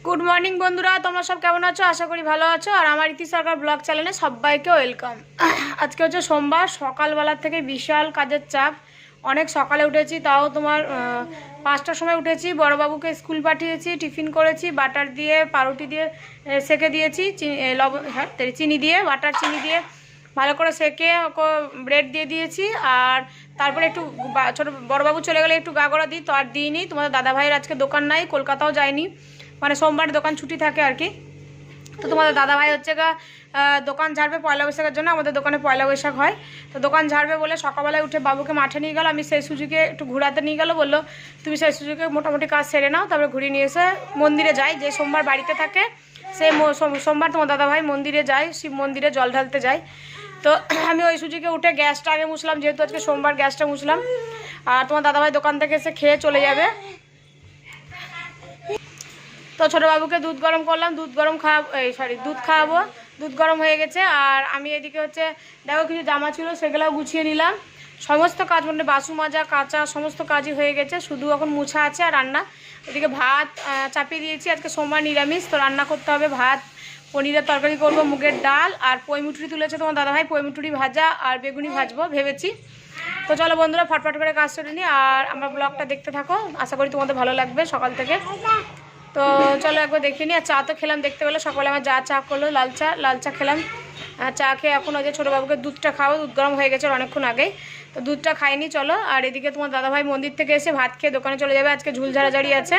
Good morning বন্ধুরা, তোমরা সব কেমন আছো? আশা করি ভালো আছো। আর আমার ইতি সরকার ব্লগ চ্যানেলে সবাইকে ওয়েলকাম। আজকে হচ্ছে সোমবার, সকালবেলা থেকে বিশাল কাজের চাপ। অনেক সকালে উঠেছি, তাও তোমার 5টার সময় উঠেছি। বড়বাবুকে স্কুল পাঠিয়েছি, টিফিন করেছি, বাটার দিয়ে পাউরুটি দিয়ে সেঁকে দিয়েছি, চিনি দিয়ে, বাটার চিনি দিয়ে ভালো করে সেঁকে ওকে ব্রেড দিয়ে দিয়েছি। আর তারপরে একটু ছোটো বড়বাবু চলে গেলে একটু গাগড়া দিই, তো আর দিইনি। তোমাদের দাদাভাইয়ের আজকে দোকান নাই, কলকাতাও যায়নি, মানে সোমবার দোকান ছুটি থাকে আর কি। তো তোমাদের দাদাভাই হচ্ছে দোকান ঝাড়বে পয়লা বৈশাখের জন্য। আমাদের দোকানে পয়লা বৈশাখ হয়, তো দোকান ঝাড়বে বলে সকালবেলায় উঠে বাবুকে মাঠে নিয়ে গেল। আমি সেই সুযোগে একটু ঘোরাতে নিয়ে গেলো, বললো তুমি সেই সুযোগে মোটামুটি কাজ সেরে নাও, তারপরে ঘুরিয়ে নিয়ে এসে মন্দিরে যাই। যে সোমবার বাড়িতে থাকে সে সোমবার তোমার দাদাভাই মন্দিরে যায়, শিব মন্দিরে জল ঢালতে যায়। তো আমি ওই সুযোগে উঠে গ্যাসটা আগে মুছলাম, যেহেতু আজকে সোমবার গ্যাসটা মুছলাম। আর তোমার দাদাভাই দোকান থেকে এসে খেয়ে চলে যাবে। তো ছোটো বাবুকে দুধ গরম করলাম, দুধ খাওয়াবো। দুধ গরম হয়ে গেছে। আর আমি এদিকে হচ্ছে দেখো কিছু জামা ছিল সেগুলোও গুছিয়ে নিলাম। সমস্ত কাজ মানে বাসন মাজা কাচা সমস্ত কাজই হয়ে গেছে, শুধু এখন মুছা আছে আর রান্না। এদিকে ভাত চাপিয়ে দিয়েছি, আজকে সোমবার নিরামিষ, তো রান্না করতে হবে। ভাত, পনিরের তরকারি করবো, মুগের ডাল, আর পইমুটুরি তুলেছে তোমার দাদাভাই, পইমুটুরি ভাজা আর বেগুনি ভাজবো ভেবেছি। তো চলো বন্ধুরা, ফটফট করে কাজ করে নিই আর আমার ব্লগটা দেখতে থাকো, আশা করি তোমাদের ভালো লাগবে সকাল থেকে। তো চলো একবার দেখিনি। আর চা তো খেলাম, দেখতে পেলে সকালে আমার যা চা করলো লাল চা খেলাম। চা খেয়ে এখন ওই যে ছোটো বাবুকে দুধটা খাওয়া, দুধ গরম হয়ে গেছে অনেকক্ষণ আগেই, তো দুধটা খাইনি। চলো। আর এদিকে তোমার দাদাভাই মন্দির থেকে এসে ভাত খেয়ে দোকানে চলে যাবে। আজকে ঝুল ঝাড়াঝাড়ি আছে,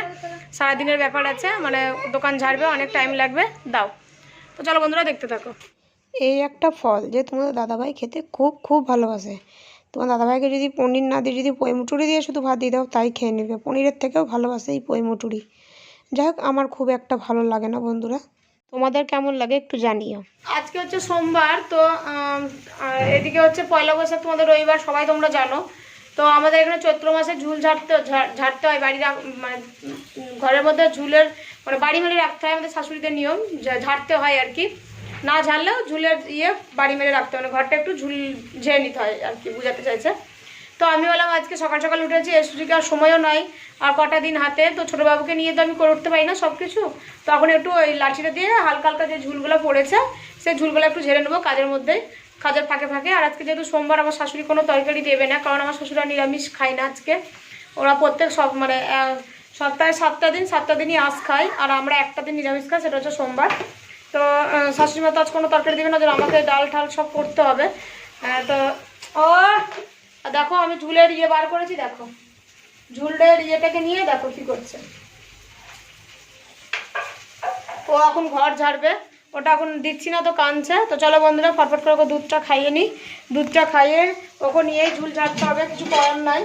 সারাদিনের ব্যাপার আছে, মানে দোকান ঝাড়বে, অনেক টাইম লাগবে। দাও। তো চলো বন্ধুরা, দেখতে থাকো। এই একটা ফল যে তোমাদের দাদাভাই খেতে খুব খুব ভালোবাসে। তোমার দাদাভাইকে যদি পনির না দিয়ে যদি পইমুটুরি দিয়ে শুধু ভাত দিয়ে দাও তাই খেয়ে নেবে। পনিরের থেকেও ভালোবাসে এই পইমুটুরি। যাই হোক, আমার খুব একটা ভালো লাগে না বন্ধুরা, তোমাদের কেমন লাগে একটু জানিও। আজকে হচ্ছে সোমবার, তো এদিকে হচ্ছে পয়লা বৈশাখ, তোমাদের রবিবার, সবাই তোমরা জানো। তো আমাদের এখানে চৈত্র মাসে ঝুল ঝাড়তে হয় বাড়ি, মানে ঘরের মধ্যে ঝুলের মানে বাড়ি মেরে রাখতে হয়, আমাদের শাশুড়িদের নিয়ম, ঝাড়তে হয় আর কি। না ঝাড়লেও ঝুলের বাড়ি মেরে রাখতে হয়, মানে ঘরটা একটু ঝুল ঝেড়ে নিতে হয় আর কি, বুঝাতে চাইছে। তো আমি বললাম আজকে সকাল সকাল উঠেছি, এর সুযোগে আর সময়ও নয়, আর কটা দিন হাতে, তো ছোটো বাবুকে নিয়ে তো আমি করতে পারি না সব কিছু। তখন একটু ওই লাঠিটা দিয়ে হালকা হালকা যে ঝুলগুলো পড়েছে সেই ঝুলগুলো একটু ঝেড়ে নেবো কাজের মধ্যে, কাজের ফাঁকে ফাঁকে। আর আজকে যেহেতু সোমবার, আমার শাশুড়ি কোনো তরকারি দেবে না, কারণ আমার শাশুড়া নিরামিষ খায় না আজকে। ওরা প্রত্যেক মানে সপ্তাহে 7টা দিন 7টা দিনই আঁশ খায়, আর আমরা একটা দিন নিরামিষ খাই, সেটা হচ্ছে সোমবার। তো শাশুড়ি মা তো আজ কোনো তরকারি দেবে না, যে আমাকে ডাল ঠাল সব করতে হবে। তো ও দেখো, আমি ঝুলের বার করেছি, দেখো ঝুলের ইয়েটাকে নিয়ে দেখো কি করছে। ও এখন ঘর ঝাড়বে, ওটা এখন দিচ্ছি না তো কাঁদছে। তো চলো বন্ধুরা, ফটফট করে ওকে দুধটা খাইয়ে নিই। দুধটা খাইয়ে ওকে নিয়েই ঝুল ঝাড়তে হবে, কিছু করার নাই।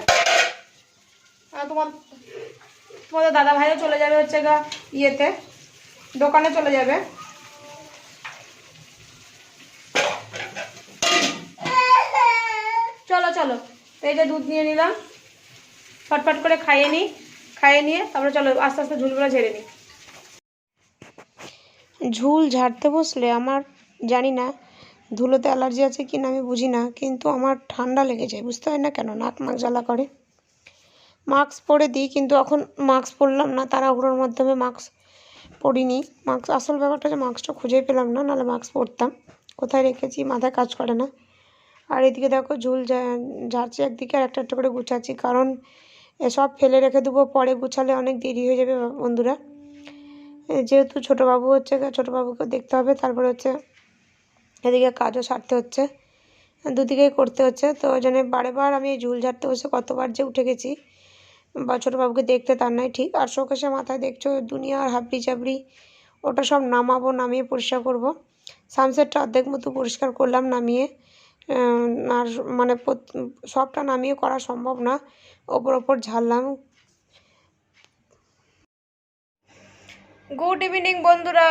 তোমাদের দাদা ভাইও চলে যাবে হচ্ছে ইয়েতে, দোকানে চলে যাবে। চলো চলো, এই যে দুধ নিয়ে নিলাম, ফটফট করে খাইয়ে নিয়ে তারপরে চলো আস্তে আস্তে ঝুলগুলো ঝেড়ে নিই। ঝুল ঝাড়তে বসলে আমার জানি না ধুলোতে অ্যালার্জি আছে কি না আমি বুঝি না, কিন্তু আমার ঠান্ডা লেগে যায়, বুঝতে হয় না কেন, নাক জ্বালা করে। মাস্ক পরে দিই, কিন্তু এখন মাস্ক পরলাম না, তাড়াহুড়োর মাধ্যমে মাস্ক পরিনি। মাস্ক, আসল ব্যাপারটা যে মাস্কটা খুঁজেই পেলাম না, নাহলে মাস্ক পরতাম। কোথায় রেখেছি মাথায় কাজ করে না। আর এদিকে দেখো ঝুল ঝাড়ছি একদিকে, আর একটা একটা করে গুছাচ্ছি, কারণ এসব ফেলে রেখে দেবো, পরে গুছালে অনেক দেরি হয়ে যাবে বন্ধুরা। যেহেতু ছোটো বাবু হচ্ছে, ছোটো বাবুকে দেখতে হবে, তারপরে হচ্ছে এদিকে কাজও সারতে হচ্ছে, দুদিকেই করতে হচ্ছে। তো ওই জন্য বারেবার আমি ঝুল ঝাড়তে বসে কতবার যে উঠে গেছি, বা ছোটো বাবুকে দেখতে তার নাই ঠিক। আর শোকেশে মাথায় দেখছো দুনিয়ার হাবড়ি চাবড়ি, ওটা সব নামাবো, নামিয়ে পরিষ্কার করব। সানসেটটা অর্ধেক মতো পরিষ্কার করলাম নামিয়ে, আর মানে সবটা নামিয়ে করা সম্ভব না, ওপর ঝাড়লাম। গুড ইভিনিং বন্ধুরা,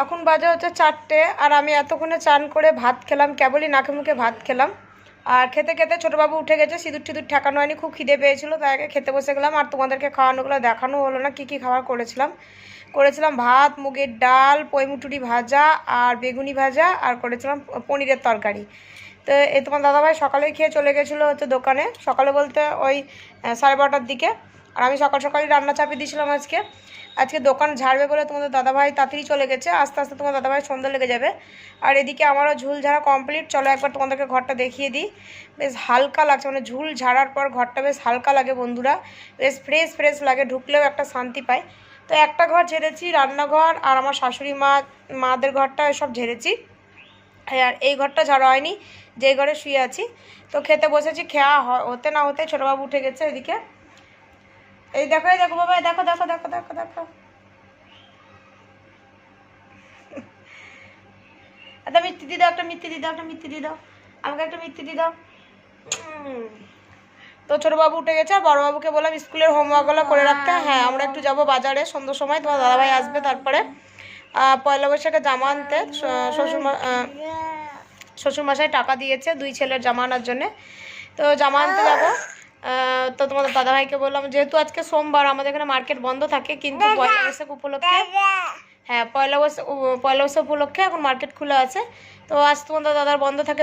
এখন বাজে হচ্ছে 4টে, আর আমি এতক্ষণে চান করে ভাত খেলাম, কেবলই নাকে মুখে ভাত খেলাম। আর খেতে খেতে ছোটোবাবু উঠে গেছে, সিঁদুর টিঁদুর ঠেকানো হয়নি, খুব খিদে পেয়েছিলো, তাই আগে খেতে বসে গেলাম। আর তোমাদেরকে খাওয়ানোগুলো দেখানো হলো না, কী কী খাবার করেছিলাম ভাত, মুগের ডাল, পইমুটুরি ভাজা আর বেগুনি ভাজা, আর করেছিলাম পনিরের তরকারি। তো এই তোমার দাদাভাই সকালেই খেয়ে চলে গেছিলো হচ্ছে দোকানে, সকালে বলতে ওই 12:30টার দিকে। আর আমি সকাল সকালই রান্না চাপিয়ে দিয়েছিলাম আজকে। আজকে দোকান ঝাড়বে বলে তোমাদের দাদাভাই তাড়াতাড়ি চলে গেছে, আস্তে আস্তে তোমার দাদাভাই সন্ধ্যা লেগে যাবে। আর এদিকে আমারও ঝুল ঝাড়া কমপ্লিট। চলো একবার তোমাদেরকে ঘরটা দেখিয়ে দিই। বেশ হালকা লাগছে, মানে ঝুল ঝাড়ার পর ঘরটা বেশ হালকা লাগে বন্ধুরা, বেশ ফ্রেশ ফ্রেশ লাগে, ঢুকলেও একটা শান্তি পায়। তো একটা ঘর ঝেড়েছি, রান্নাঘর আর আমার শাশুড়ি মাদের ঘরটা সব ঝেড়েছি। আর এই ঘরটা ঝাড়া হয়নি, যেই ঘরে শুয়ে আছি। তো খেতে বসেছি, খেয়া হতে না হতে ছোটোবাবু উঠে গেছে। এদিকে এই দেখো, এই দেখো বাবা, দেখো দেখো দেখো দেখো দেখো, একটা মিষ্টি দিয়ে দাও, একটা মিষ্টি দিয়ে দাও, একটা মিষ্টি দিয়ে দাও, আমাকে একটা মিষ্টি দিয়ে দাও। তো ছোটোবাবু উঠে গেছে, আর বড়োবাবুকে বললাম স্কুলের হোমওয়ার্কগুলো করে রাখতে। হ্যাঁ, আমরা একটু যাবো বাজারে সন্ধ্যার সময়, তোমার দাদাভাই আসবে। তারপরে পয়লা বৈশাখে জামা আনতে শ্বশুরমশাই টাকা দিয়েছে 2 ছেলের জামা আনার জন্যে, তো জামা আনতে যাবো। তো তোমাদের দাদাভাইকে বললাম যেহেতু আজকে সোমবার আমাদের এখানে মার্কেট বন্ধ থাকে, কিন্তু পয়লা বৈশাখ উপলক্ষে, হ্যাঁ পয়লা বৈশাখ উপলক্ষে এখন মার্কেট খোলা আছে। তো আজ তোমাদের দাদার বন্ধ থাকে,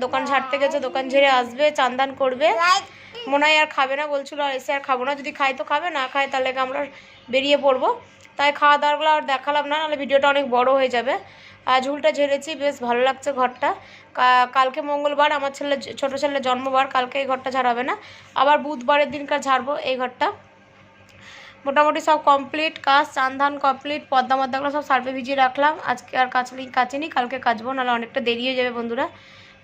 দোকান ঝাড়তে গেছে, দোকান ঝেড়ে আসবে, চান্দান করবে, মনে হয় আর খাবে না বলছিল, আর এসে আর খাবো না, যদি খাই তো খাবে, না খায় তাহলে আমরা বেরিয়ে পড়বো। তাই খাওয়া দাওয়াগুলো আর দেখালাম না, নাহলে ভিডিওটা অনেক বড় হয়ে যাবে। আর ঝুলটা ঝেড়েছি, বেশ ভালো লাগছে ঘরটা। কালকে মঙ্গলবার, আমার ছোটো ছেলের জন্মবার, কালকে এই ঘরটা ঝাড়াবে না, আবার বুধবারের দিনকার ঝাড়বো এই ঘরটা। মোটামুটি সব কমপ্লিট কাজ, চান্দান কমপ্লিট, পর্দা মর্দাগুলো সব সার্ফে ভিজিয়ে রাখলাম। আজকে আর কাচিনি, কালকে কাচবো, নাহলে অনেকটা দেরি হয়ে যাবে বন্ধুরা।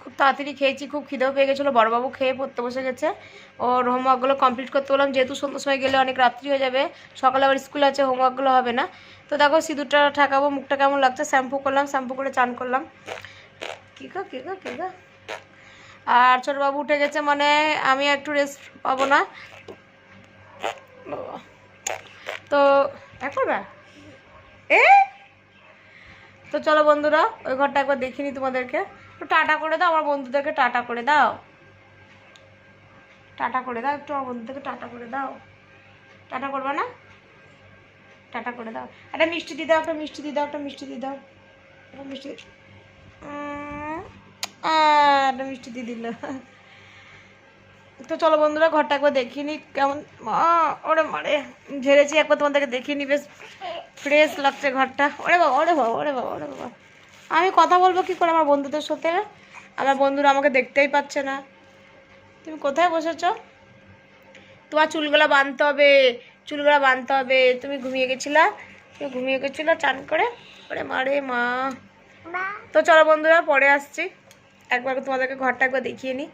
খুব তাড়াতাড়ি খেয়েছি, খুব খিদেও পেয়ে গেছিলো। বড়বাবু খেয়ে পড়তে বসে গেছে, ওর হোমওয়ার্কগুলো কমপ্লিট করতে বললাম, যেহেতু সন্ধ্যার সময় গেলে অনেক রাত্রি হয়ে যাবে, সকালে আবার স্কুল আছে, হোমওয়ার্কগুলো হবে না। তো দেখো সিঁদুরটা ঠেকাবো, মুখটা কেমন লাগছে, শ্যাম্পু করলাম, শ্যাম্পু করে চান করলাম। কী গা। আর ছোটবাবু উঠে গেছে, মানে আমি একটু রেস্ট পাবো না। তো করবে তো চলো বন্ধুরা, ওই ঘরটা একবার দেখিনি তোমাদেরকে। একটু টাটা করে দাও আমার বন্ধুদেরকে, টাটা করে দাও, টাটা করে দাও একটু আমার বন্ধুদেরকে, টাটা করে দাও। টাটা করবে না? টাটা করে দাও। একটা মিষ্টি দিয়ে দাও, একটা মিষ্টি দিয়ে দাও, একটা মিষ্টি দিয়ে দাও, একটা মিষ্টি, একটা মিষ্টি দিয়ে দিল। তো চলো বন্ধুরা, ঘরটা একবার দেখিনি কেমন, ওরে মারে ঝেড়েছি, একবার তোমাদেরকে দেখিনি, বেশ ফ্রেশ লাগছে ঘরটা। ওরে বাবা, ওরে বাবা, ওরে বাবা, ওরে বাবা, আমি কথা বলবো কি করে আমার বন্ধুদের সাথে? আমার বন্ধুরা আমাকে দেখতেই পাচ্ছে না। তুমি কোথায় বসেছ? তোমার চুলগুলো বাঁধতে হবে, চুলগুলো বাঁধতে হবে। তুমি ঘুমিয়ে গেছিলা, চান করে। ওরে মারে মা। তো চলো বন্ধুরা, পরে আসছি, একবার তোমাদেরকে ঘরটা একবার দেখিয়ে নিই।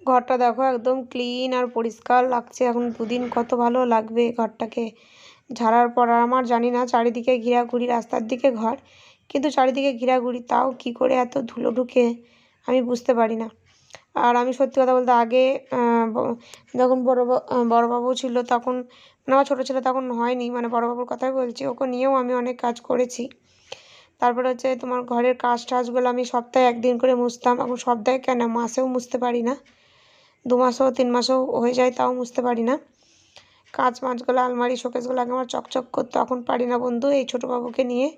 ঘরটা দেখো একদম ক্লিন আর পরিষ্কার লাগছে। এখন 2 দিন কত ভালো লাগবে ঘরটাকে ঝাড়ার পর। আর আমার জানি না, চারিদিকে ঘোরাঘুরি, রাস্তার দিকে ঘর, কিন্তু চারিদিকে ঘোরাঘুরি, তাও কি করে এত ধুলো ঢুকে আমি বুঝতে পারি না। আর আমি সত্যি কথা বলতে আগে যখন বড়বাবু ছিল তখন, মানে আমার ছোটো ছেলে তখন হয়নি, মানে বড়বাবুর কথাই বলছি, ওকে নিয়েও আমি অনেক কাজ করেছি। তারপরে হচ্ছে তোমার ঘরের কাজ টাজগুলো আমি সপ্তাহে 1 দিন করে মুছতাম। এখন সপ্তাহে কেন, মাসেও মুছতে পারি না, 2 মাসেও 3 মাসেও হয়ে যায়, তাও মুছতে পারি না। কাঁচ মাছগুলো, আলমারি শোকেসগুলো আগে আমার চকচক করতো, এখন পারি না বন্ধু এই ছোটোবাবুকে নিয়ে।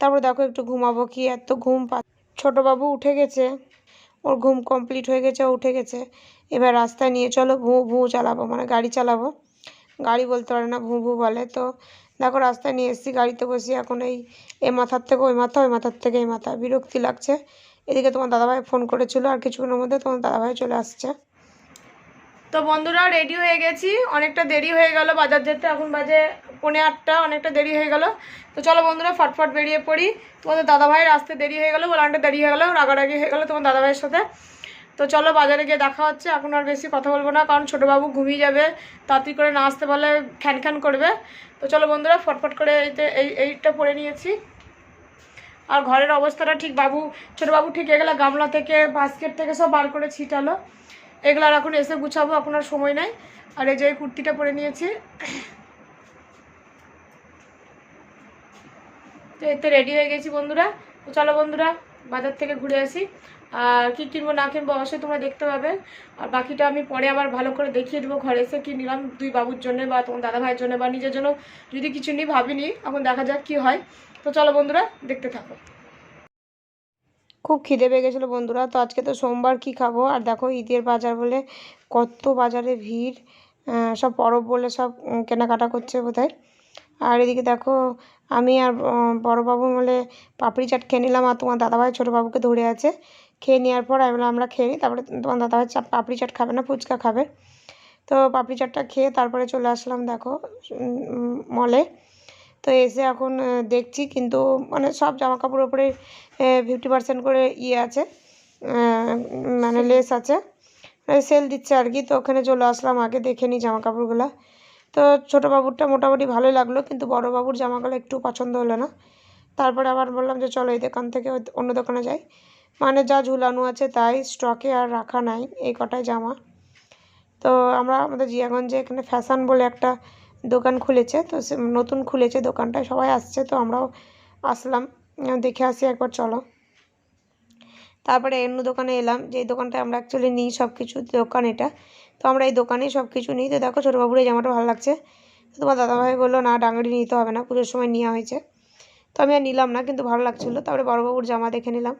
তারপর দেখো একটু ঘুমাবো, কি এত ঘুম ছোটোবাবু উঠে গেছে, ওর ঘুম কমপ্লিট হয়ে গেছে, ও উঠে গেছে। এবার রাস্তায় নিয়ে চলো, ভু চালাবো, মানে গাড়ি চালাবো, গাড়ি বলতে পারে না, ভু বলে। তো দেখো রাস্তায় নিয়ে এসেছি, গাড়িতে বসি, এখন এই মাথার থেকে ওই মাথা, ওই মাথার থেকে এই মাথা, বিরক্তি লাগছে। এদিকে তোমার দাদাভাই ফোন করেছিল, আর কিছুক্ষণের মধ্যে তোমার দাদাভাই চলে আসছে। তো বন্ধুরা, রেডি হয়ে গেছি, অনেকটা দেরি হয়ে গেল বাজার যেতে, এখন বাজে 7:45, অনেকটা দেরি হয়ে গেল। তো চলো বন্ধুরা, ফটফট বেরিয়ে পড়ি। তোমাদের দাদাভাইয়ের আসতে দেরি হয়ে গেলো, বলানটা দেরি হয়ে গেলো, রাগারাগি হয়ে গেলো তোমার দাদাভাইয়ের সাথে। তো চলো বাজারে গিয়ে দেখা হচ্ছে। এখন আর বেশি কথা বলবো না, কারণ ছোটোবাবু ঘুমিয়ে যাবে, তাড়াতাড়ি করে না আসতে পারলে খ্যান করবে। তো চলো বন্ধুরা, ফটফট করে এইটা পরে নিয়েছি। আর ঘরের অবস্থাটা ঠিক, ছোটোবাবু ঠিক এগুলো গামলা থেকে, বাস্কেট থেকে সব বার করে ছিটালো, এগুলো আর এখন এসে গুছাবো, এখন আর সময় নাই। আর এই যে কুর্তিটা পরে নিয়েছি, তো এতে রেডি হয়ে গেছি বন্ধুরা। তো চলো বন্ধুরা, বাজার থেকে ঘুরে আসি। আর কী কিনবো না কিনবো অবশ্যই তোমরা দেখতে পাবে, আর বাকিটা আমি পরে আবার ভালো করে দেখিয়ে দেবো। ঘরে এসে কী নিলাম, 2 বাবুর জন্য বা তোমার দাদা ভাইয়ের জন্য বা নিজের জন্য যদি কিছু নিই, ভাবিনি, এখন দেখা যাক কী হয়। তো চলো বন্ধুরা, দেখতে থাকো। খুব খিদে পেয়ে গেছিলো বন্ধুরা, তো আজকে তো সোমবার, কি খাবো। আর দেখো ঈদের বাজার বলে কত বাজারে ভিড়, সব পরব বলে সব কেনাকাটা করছে বোধহয়। আর এদিকে দেখো আমি আর বড়োবাবু মিলে পাপড়ি চাট খেয়ে নিলাম, আর তোমার দাদাভাই ছোটো বাবুকে ধরে আছে। খেয়ে নেওয়ার পর আমি বললাম আমরা খেয়ে নিই, তারপরে তোমার দাদাভাই পাপড়ি চাট খাবে না, ফুচকা খাবে। তো পাপড়ি চাটটা খেয়ে তারপরে চলে আসলাম দেখো মলে। তো এসে এখন দেখছি, কিন্তু মানে সব জামাকাপড়ের উপরে 50% করে ইয়ে আছে, মানে লেস আছে, সেল দিচ্ছে আর কি। তো ওখানে চলে আসলাম, আগে দেখে নিই জামাকাপড়গুলো। তো ছোটো বাবুরটা মোটামুটি ভালোই লাগলো, কিন্তু বড়ো বাবুর জামাগুলো একটু পছন্দ হলো না। তারপরে আবার বললাম যে চলো এই দোকান থেকে অন্য দোকানে যাই, মানে যা ঝুলানো আছে তাই, স্টকে আর রাখা নাই এই কটাই জামা। তো আমরা আমাদের জিয়াগঞ্জে এখানে ফ্যাশন বলে একটা দোকান খুলেছে, তো সে নতুন খুলেছে দোকানটায়, সবাই আসছে, তো আমরাও আসলাম, দেখে আসি একবার চলো। তারপরে অন্য দোকানে এলাম, যে দোকানটায় আমরা অ্যাকচুয়ালি নিই সব কিছু, দোকান এটা। তো আমরা এই দোকানেই সব কিছু নিই। তো দেখো ছোটো বাবুর এই জামাটা ভালো লাগছে, তো তোমার দাদাভাই বললো না ডাঙ্গরি নিতে হবে না, পুজোর সময় নেওয়া হয়েছে। তো আমি আর নিলাম না, কিন্তু ভালো লাগছিলো। তারপরে বড়োবাবুর জামা দেখে নিলাম,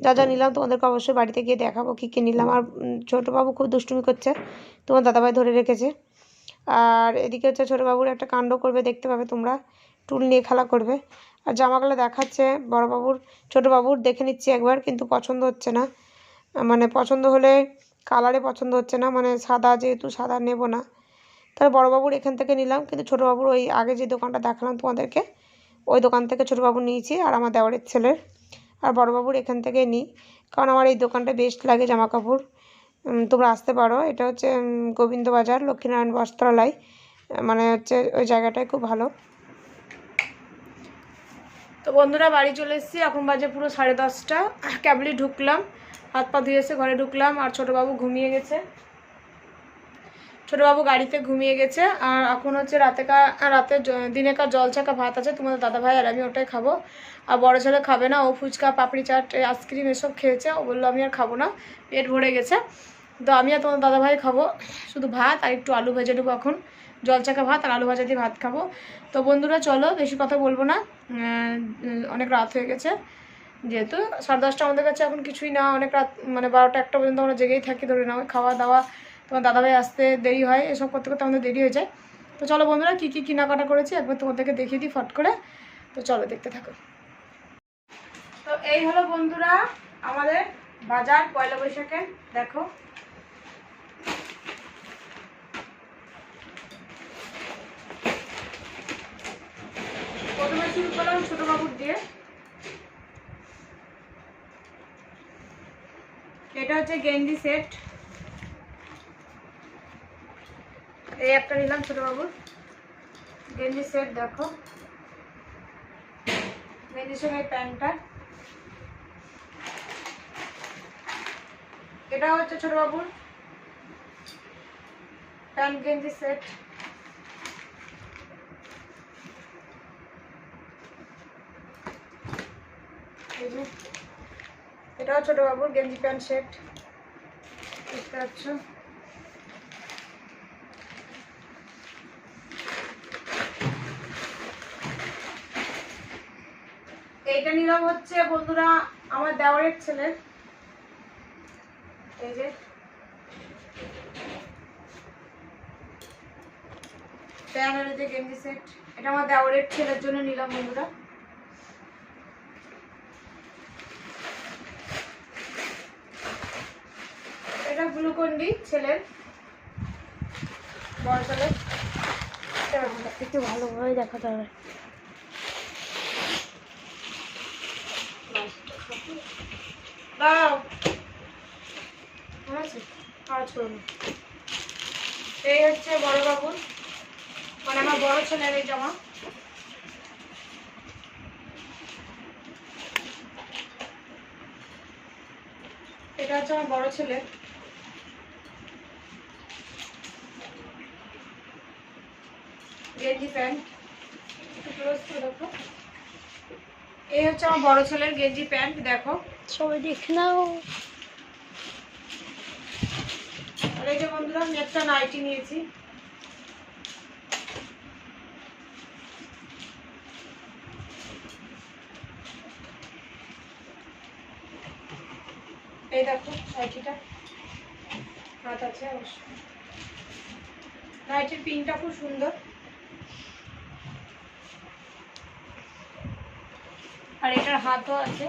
যা যা নিলাম তোমাদেরকে অবশ্যই বাড়িতে গিয়ে দেখাবো কী কী নিলাম। আর ছোটো বাবু খুব দুষ্টুমি করছে, তোমার দাদাভাই ধরে রেখেছে। আর এদিকে হচ্ছে ছোটো বাবুর একটা কাণ্ড করবে, দেখতে পাবে তোমরা, টুল নিয়ে খেলা করবে। আর জামাগুলো দেখাচ্ছে বড়োবাবুর, ছোটো বাবুর দেখে নিচ্ছি একবার, কিন্তু পছন্দ হচ্ছে না, মানে পছন্দ হলে কালারে পছন্দ হচ্ছে না, মানে সাদা, যেহেতু সাদা নেব না। তাহলে বড়োবাবুর এখান থেকে নিলাম, কিন্তু ছোটো বাবুর ওই আগে যে দোকানটা দেখালাম তোমাদেরকে, ওই দোকান থেকে ছোটো বাবু নিয়েছি, আর আমার দেওয়ারের ছেলের। আর বড়োবাবুর এখান থেকে নিই, কারণ আমার এই দোকানটা বেস্ট লাগে জামা কাপড়। তোমরা আসতে পারো, এটা হচ্ছে গোবিন্দবাজার লক্ষ্মীনারায়ণ বস্ত্রালয়, মানে হচ্ছে ওই জায়গাটাই খুব ভালো। তো বন্ধুরা বাড়ি চলে এসেছি, এখন বাজে পুরো 10:30। ক্যাবলি ঢুকলাম, হাত পা ধুয়ে এসে ঘরে ঢুকলাম, আর ছোটোবাবু ঘুমিয়ে গেছে, ছোটোবাবু গাড়িতে ঘুমিয়ে গেছে। আর এখন হচ্ছে রাতে দিনেকার জল ছাকা ভাত আছে, তোমাদের দাদাভাই আর আমি ওটাই খাবো। আর বড় ছেলে খাবে না, ও ফুচকা পাপড়ি চাট আইসক্রিম এসব খেয়েছে, ও বললো আমি আর খাবো না, পেট ভরে গেছে। তো আমি আর তোমার দাদাভাই খাবো শুধু ভাত, আর একটু আলু ভেজে নেবো এখন, জল ছাকা ভাত আর আলু ভাজা দিয়ে ভাত খাবো। তো বন্ধুরা চলো, বেশি কথা বলবো না, অনেক রাত হয়ে গেছে, যেহেতু 10:30 আমাদের কাছে এখন কিছুই না, অনেক রাত, মানে 12টা-1টা পর্যন্ত আমরা জেগেই থাকি ধরে নাও, খাওয়া দাওয়া, তোমার দাদাভাই আসতে দেরি হয়, এসব করতে করতে আমাদের দেরি হয়ে যায়। তো চলো বন্ধুরা, কী কী কেনাকাটা করেছি একবার তোমাদেরকে দেখিয়ে দিই ফট করে, তো চলো দেখতে থাকো। তো এই হলো বন্ধুরা আমাদের বাজার পয়লা বৈশাখে, দেখো প্রথমে শুরু করলাম ছোটো বাবুর দিয়ে। এটা হচ্ছে গেঞ্জি সেট, এই একটা নিলাম ছোটো বাবুর গেঞ্জি সেট, দেখো গেঞ্জির সঙ্গে প্যান্টটা। এটা হচ্ছে ছোটো বাবুর প্যান্ট গেঞ্জি সেট। এটাও ছোটো বাবুর গেঞ্জি প্যান্ট সেট, দেখতে পাচ্ছ। এইটা নিলাম হচ্ছে বন্ধুরা আমার দেওয়ারের ছেলের, এই যে প্যান্ট আর যে গেঞ্জি সেট, এটা আমার দেওয়ারের ছেলের জন্য নিলাম বন্ধুরা। এটা গ্লুকন্ডি ছেলের, বড় ছেলের, একটু ভালোভাবে দেখাতে হবে। দাও আছে আর ছোড়ো, এই হচ্ছে বড় বাবুর, মানে আমার বড় ছেলের এই জামা। এটা হচ্ছে আমার বড় ছেলের গেঞ্জি প্যান্ট, একটু ক্লোজ করে দেখো। এই হচ্ছে আমার বড় ছেলের গেঞ্জি প্যান্ট, দেখো সবাই দেখে নাও। আর এই যে বন্ধুরা আমি একটা নাইটি নিয়েছি, এই দেখো নাইটিটা, হাত আছে অবশ্য। নাইটির পিনটা খুব সুন্দর। আর এটার হাতও আছে।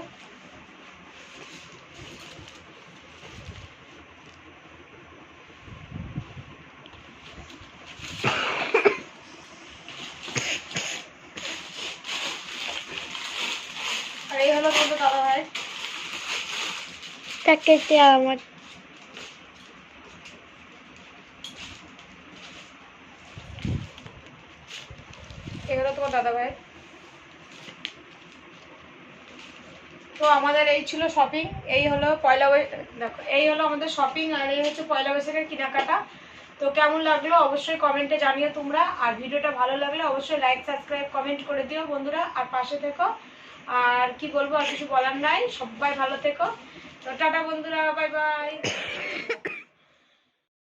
আর এই হলো তোমাদের দাদা ভাই প্যাকেটে আমার। এগুলো তোমার দাদা ভাই। তো আমাদের এই ছিল শপিং। এই হলো পয়লা বৈশাখ, দেখো এই হলো আমাদের শপিং, আর এই হচ্ছে পয়লা বৈশাখের কেনাকাটা। তো কেমন লাগলো অবশ্যই কমেন্টে জানিও তোমরা। আর ভিডিওটা ভালো লাগলে অবশ্যই লাইক সাবস্ক্রাইব কমেন্ট করে দিও বন্ধুরা, আর পাশে থেকো। আর কি বলবো, আর কিছু বলার নাই, সবাই ভালো থেকো। তো টাটা বন্ধুরা, বাই বাই।